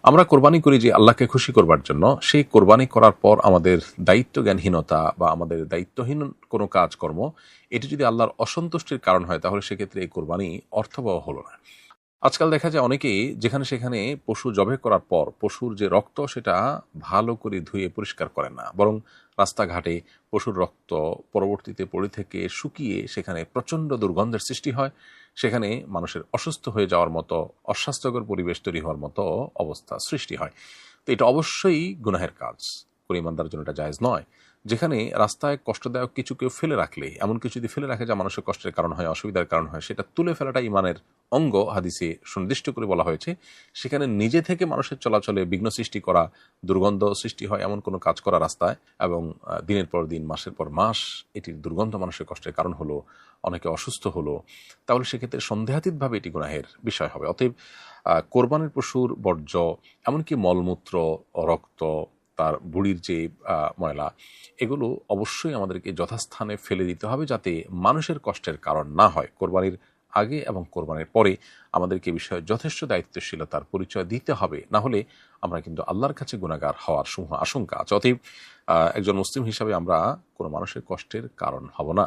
আমরা কোরবানি করি যে আল্লাহকে খুশি করবার জন্য, সেই কোরবানি করার পর আমাদের দায়িত্ব জ্ঞানহীনতা বা আমাদের দায়িত্বহীন কোনো কাজকর্ম, এটি যদি আল্লাহর অসন্তুষ্টির কারণ হয়, তাহলে সেক্ষেত্রে এই কোরবানি অর্থবহ হলো না। আজকাল দেখা যায় অনেকেই যেখানে সেখানে পশু জবাই করার পর পশুর যে রক্ত সেটা ভালো করে ধুয়ে পরিষ্কার করেন না, বরং রাস্তাঘাটে পশুর রক্ত পরবর্তীতে পড়ে থেকে শুকিয়ে সেখানে প্রচণ্ড দুর্গন্ধের সৃষ্টি হয়। সেখানে মানুষের অসুস্থ হয়ে যাওয়ার মতো, অস্বাস্থ্যকর পরিবেশ তৈরি হওয়ার মতো অবস্থা সৃষ্টি হয়। তো এটা অবশ্যই গুনাহের কাজ, কোনো ইমানদারের জন্য এটা জায়েজ নয়। যেখানে রাস্তায় কষ্টদায়ক কিছু কেউ ফেলে রাখলে, এমন কিছু যদি ফেলে রাখে যা মানুষের কষ্টের কারণ হয়, অসুবিধার কারণ হয়, সেটা তুলে ফেলাটা ইমানের অঙ্গ হাদিসে সুনির্দিষ্ট করে বলা হয়েছে। সেখানে নিজে থেকে মানুষের চলাচলে বিঘ্ন সৃষ্টি করা, দুর্গন্ধ সৃষ্টি হয় এমন কোনো কাজ করা রাস্তায়, এবং দিনের পর দিন, মাসের পর মাস এটির দুর্গন্ধ মানুষের কষ্টের কারণ হলো, অনেকে অসুস্থ হলো, তাহলে সেক্ষেত্রে সন্দেহাতীতভাবে এটি গুনাহের বিষয় হবে। অতএব কোরবানির পশুর বর্জ্য, এমনকি মলমূত্র, রক্ত, তার বুড়ির যে ময়লা, এগুলো অবশ্যই আমাদেরকে যথাস্থানে ফেলে দিতে হবে, যাতে মানুষের কষ্টের কারণ না হয়। কোরবানির আগে এবং কোরবানির পরে আমাদেরকে এ বিষয়ে যথেষ্ট দায়িত্বশীলতার পরিচয় দিতে হবে, না হলে আমরা কিন্তু আল্লাহর কাছে গুনাহগার হওয়ার সমূহ আশঙ্কা আছে। অতএব একজন মুসলিম হিসাবে আমরা কোনো মানুষের কষ্টের কারণ হব না।